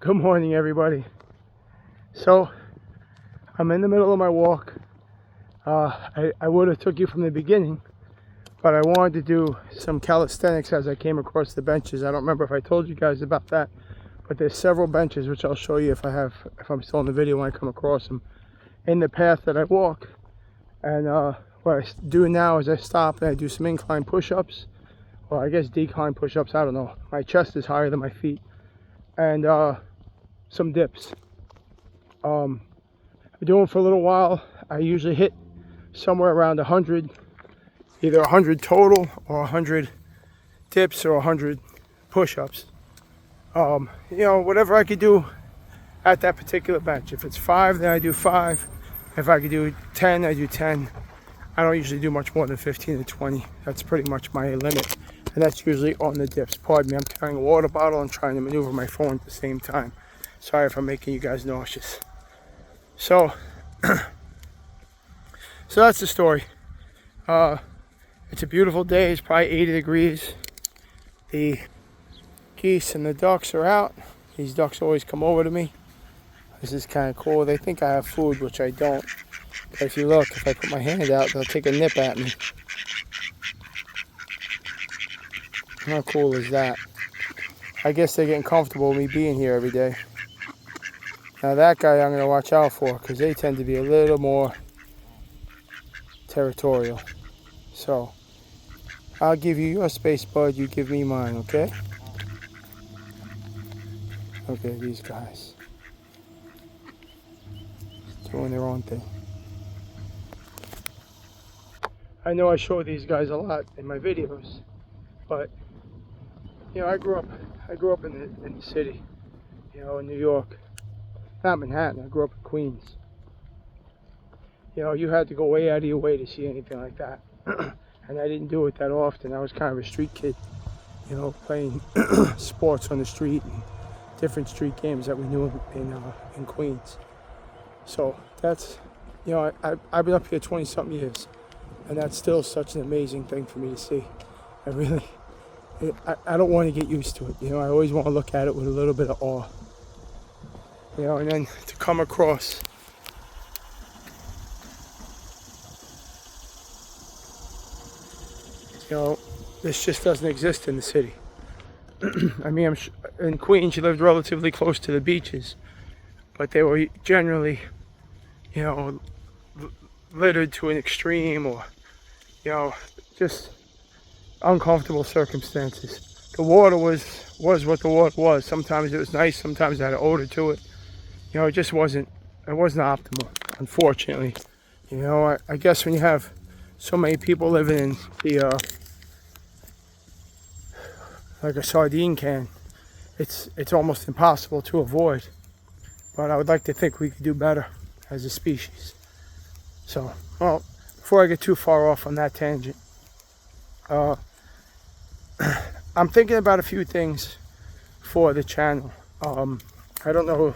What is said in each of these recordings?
Good morning, everybody. So I'm in the middle of my walk. I would have took you from the beginning, but I wanted to do some calisthenics as I came across the benches. I don't remember if I told you guys about that, but there's several benches which I'll show you if I'm still in the video when I come across them in the path that I walk. And what I do now is I stop and I do some incline push-ups, or I guess decline push-ups. I don't know. My chest is higher than my feet, and some dips. I've been doing it for a little while. I usually hit somewhere around 100, either 100 total or 100 dips or 100 push-ups. Whatever I could do at that particular bench. If it's 5, then I do 5. If I could do 10, I do 10. I don't usually do much more than 15 to 20. That's pretty much my limit, and that's usually on the dips. Pardon me, I'm carrying a water bottle and trying to maneuver my phone at the same time. Sorry if I'm making you guys nauseous. So that's the story. It's a beautiful day. It's probably 80 degrees. The geese and the ducks are out. These ducks always come over to me. This is kind of cool. They think I have food, which I don't. But if you look, if I put my hand out, they'll take a nip at me. How cool is that? I guess they're getting comfortable with me being here every day. Now that guy I'm going to watch out for, because they tend to be a little more territorial. So I'll give you your space, bud. You give me mine, okay? Okay, these guys doing their own thing. I know I show these guys a lot in my videos, but I grew up in the city, in New York. Not Manhattan. I grew up in Queens. You had to go way out of your way to see anything like that. And I didn't do it that often. I was kind of a street kid, playing sports on the street and different street games that we knew in Queens. So that's, I've been up here 20-something years, and that's still such an amazing thing for me to see. I don't want to get used to it. I always want to look at it with a little bit of awe. And then to come across this just doesn't exist in the city. I mean, in Queens, you lived relatively close to the beaches, but they were generally, littered to an extreme, or, just uncomfortable circumstances. The water was what the water was. Sometimes it was nice, sometimes it had an odor to it. It just wasn't optimal, unfortunately. I guess when you have so many people living in the like a sardine can, it's almost impossible to avoid. But I would like to think we could do better as a species. So, well, before I get too far off on that tangent, I'm thinking about a few things for the channel. I don't know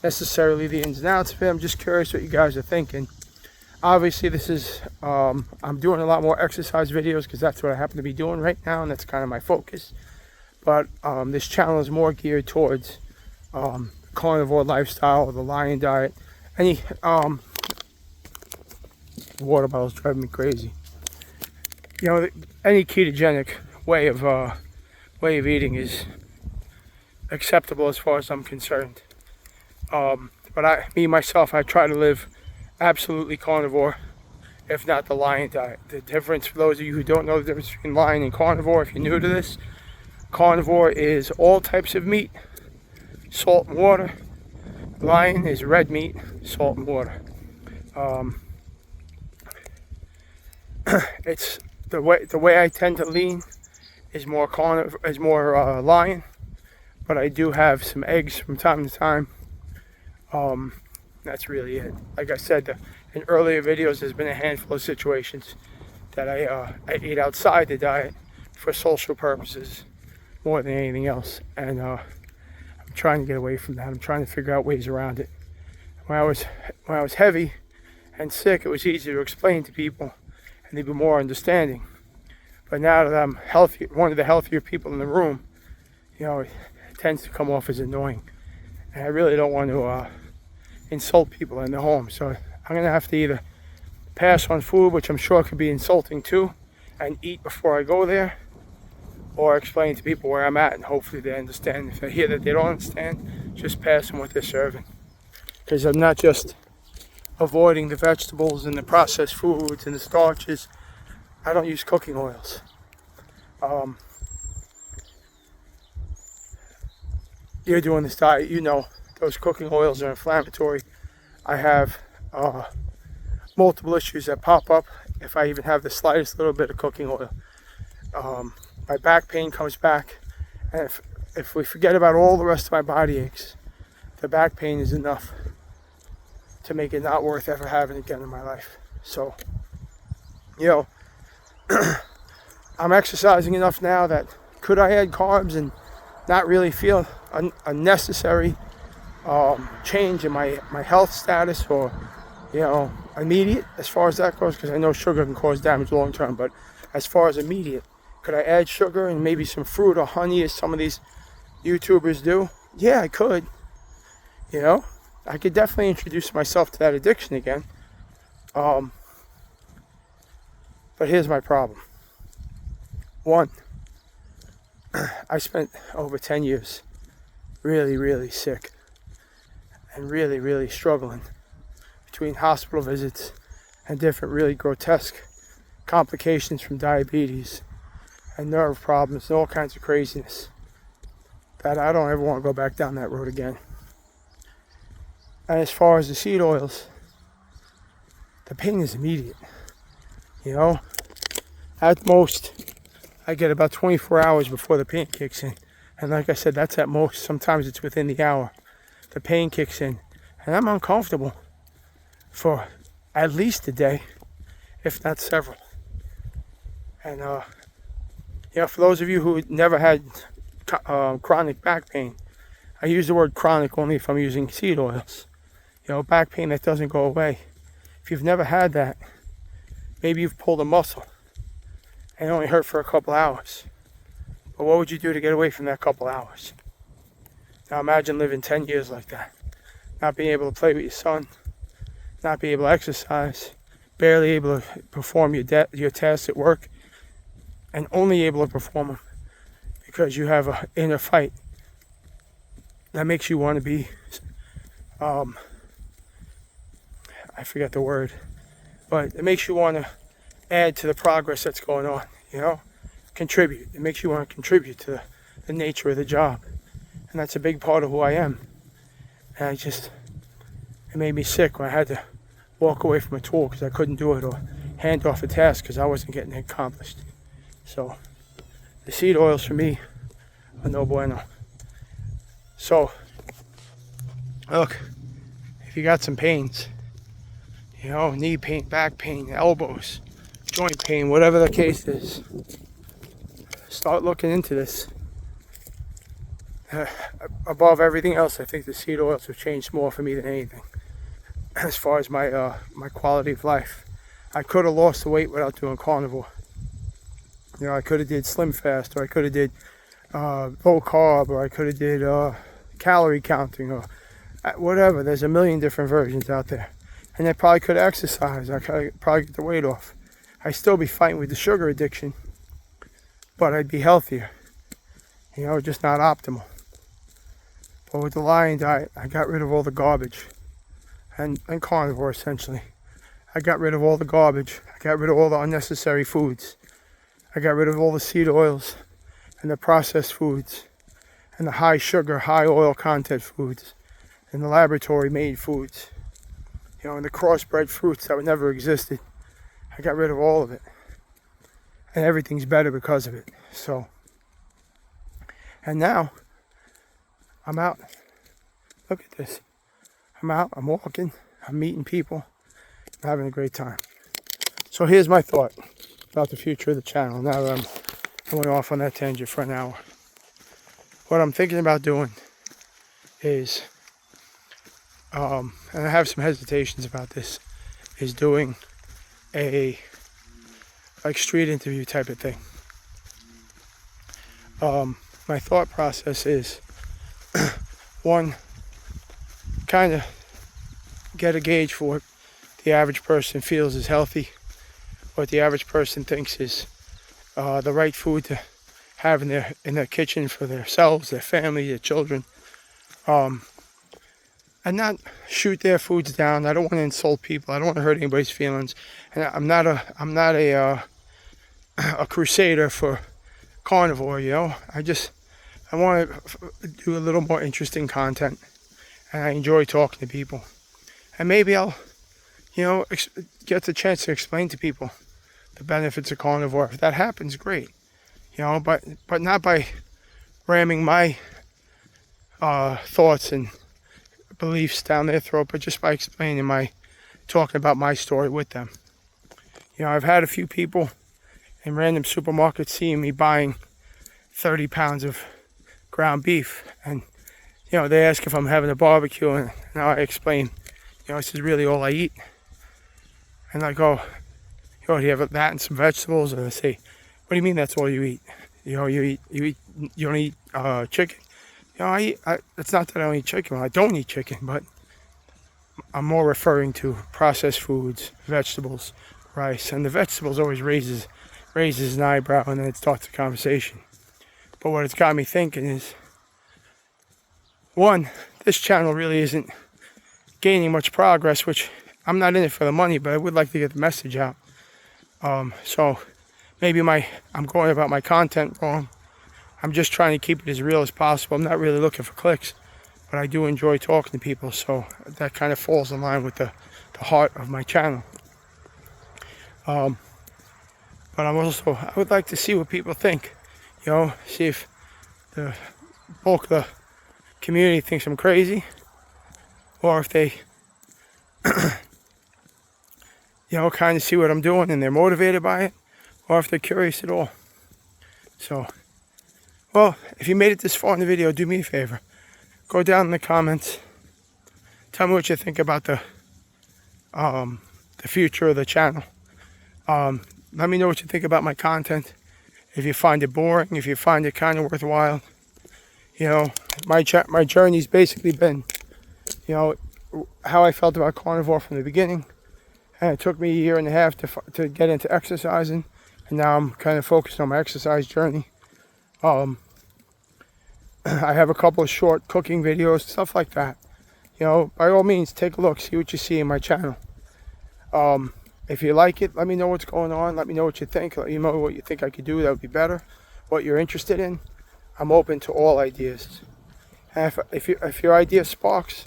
necessarily the ins and outs of it. I'm just curious what you guys are thinking. Obviously, this is I'm doing a lot more exercise videos because that's what I happen to be doing right now, and that's kind of my focus. But this channel is more geared towards carnivore lifestyle, the lion diet. Any water bottles driving me crazy. Any ketogenic way of eating is acceptable as far as I'm concerned. But myself, I try to live absolutely carnivore, if not the lion diet. The difference, for those of you who don't know the difference between lion and carnivore, if you're new to this, carnivore is all types of meat, salt and water. Lion is red meat, salt and water. It's the way I tend to lean is more lion, but I do have some eggs from time to time. That's really it. Like I said, in earlier videos, there's been a handful of situations that I ate outside the diet for social purposes more than anything else, and I'm trying to get away from that. I'm trying to figure out ways around it. When I was heavy and sick, it was easier to explain to people, and they'd be more understanding. But now that I'm healthy, one of the healthier people in the room, it tends to come off as annoying. And I really don't want to insult people in their home. So I'm going to have to either pass on food, which I'm sure could be insulting too, and eat before I go there, or explain to people where I'm at, and hopefully they understand. If I hear that they don't understand, just pass them what they're serving. Because I'm not just avoiding the vegetables and the processed foods and the starches. I don't use cooking oils. You're doing this diet, you know those cooking oils are inflammatory. I have multiple issues that pop up if I even have the slightest little bit of cooking oil. My back pain comes back, and if we forget about all the rest of my body aches, the back pain is enough to make it not worth ever having again in my life. So, I'm exercising enough now that could I add carbs and not really feel a necessary change in my health status, or immediate as far as that goes, because I know sugar can cause damage long term. But as far as immediate, could I add sugar and maybe some fruit or honey as some of these YouTubers do? Yeah, I could. I could definitely introduce myself to that addiction again. But here's my problem. One, I spent over 10 years really, really sick and really, really struggling between hospital visits and different really grotesque complications from diabetes and nerve problems and all kinds of craziness that I don't ever want to go back down that road again. And as far as the seed oils, the pain is immediate. At most, I get about 24 hours before the pain kicks in. And like I said, that's at most. Sometimes it's within the hour. The pain kicks in. And I'm uncomfortable for at least a day, if not several. And, for those of you who never had chronic back pain, I use the word chronic only if I'm using seed oils. Back pain that doesn't go away. If you've never had that, maybe you've pulled a muscle and it only hurt for a couple hours. But what would you do to get away from that couple hours? Now imagine living 10 years like that. Not being able to play with your son, not being able to exercise, barely able to perform your tasks at work, and only able to perform them because you have an inner fight that makes you want to be, I forget the word, but it makes you want to add to the progress that's going on, contribute. It makes you want to contribute to the nature of the job. And that's a big part of who I am. And it made me sick when I had to walk away from a tool because I couldn't do it, or hand off a task because I wasn't getting it accomplished. So the seed oils for me are no bueno. So look, if you got some pains, knee pain, back pain, elbows, joint pain, whatever the case is, start looking into this. Above everything else, I think the seed oils have changed more for me than anything. As far as my quality of life, I could have lost the weight without doing carnivore. I could have did Slim Fast, or I could have did low carb, or I could have did calorie counting, or whatever. There's a million different versions out there. And I probably could exercise. I could probably get the weight off. I'd still be fighting with the sugar addiction, but I'd be healthier. Just not optimal. But with the Lion diet, I got rid of all the garbage. And carnivore, essentially. I got rid of all the garbage. I got rid of all the unnecessary foods. I got rid of all the seed oils and the processed foods and the high sugar, high oil content foods and the laboratory made foods. And the crossbred fruits that never existed. I got rid of all of it. And everything's better because of it. So, and now, I'm out. Look at this. I'm out, I'm walking, I'm meeting people, I'm having a great time. So here's my thought about the future of the channel, now that I'm going off on that tangent for an hour. What I'm thinking about doing is, and I have some hesitations about this, is doing a street interview type of thing. My thought process is, one, kind of get a gauge for what the average person feels is healthy, what the average person thinks is the right food to have in their kitchen for themselves, their family, their children, and not shoot their foods down. I don't want to insult people. I don't want to hurt anybody's feelings, and I'm not a crusader for carnivore. I want to do a little more interesting content, and I enjoy talking to people, and maybe I'll get the chance to explain to people the benefits of carnivore. If that happens, great. But not by ramming my thoughts and beliefs down their throat, but just by talking about my story with them. I've had a few people in random supermarkets seeing me buying 30 pounds of ground beef, and they ask if I'm having a barbecue, and now I explain, this is really all I eat. And I go, do you have that and some vegetables? And they say, what do you mean that's all you eat? You don't eat chicken? It's not that I don't eat chicken. Well, I don't eat chicken, but I'm more referring to processed foods, vegetables, rice. And the vegetables always raises an eyebrow, and then it starts a conversation. But what it's got me thinking is, one, this channel really isn't gaining much progress, which I'm not in it for the money, but I would like to get the message out. So maybe I'm going about my content wrong. I'm just trying to keep it as real as possible. I'm not really looking for clicks, but I do enjoy talking to people, so that kind of falls in line with the heart of my channel. But I would like to see what people think. See if the bulk of the community thinks I'm crazy, or if they kind of see what I'm doing and they're motivated by it, or if they're curious at all. So, well, if you made it this far in the video, do me a favor. Go down in the comments. Tell me what you think about the future of the channel. Let me know what you think about my content. If you find it boring, if you find it kind of worthwhile. My journey's basically been, how I felt about carnivore from the beginning. And it took me a year and a half to get into exercising. And now I'm kind of focused on my exercise journey. I have a couple of short cooking videos, stuff like that. By all means, take a look, see what you see in my channel. If you like it, let me know what's going on. Let me know what you think. Let me know what you think I could do that would be better. What you're interested in. I'm open to all ideas. And if your idea sparks,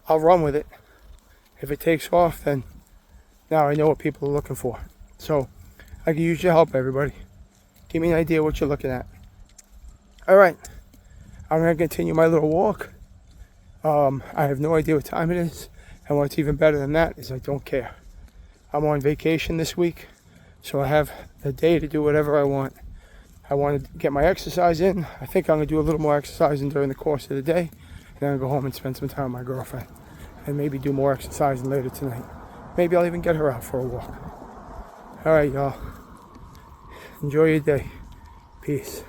I'll run with it. If it takes off, then now I know what people are looking for. So I can use your help, everybody. Give me an idea what you're looking at. All right, I'm going to continue my little walk. I have no idea what time it is. And what's even better than that is I don't care. I'm on vacation this week, so I have the day to do whatever I want. I want to get my exercise in. I think I'm going to do a little more exercising during the course of the day. And then I'll go home and spend some time with my girlfriend. And maybe do more exercising later tonight. Maybe I'll even get her out for a walk. All right, y'all. Enjoy your day. Peace.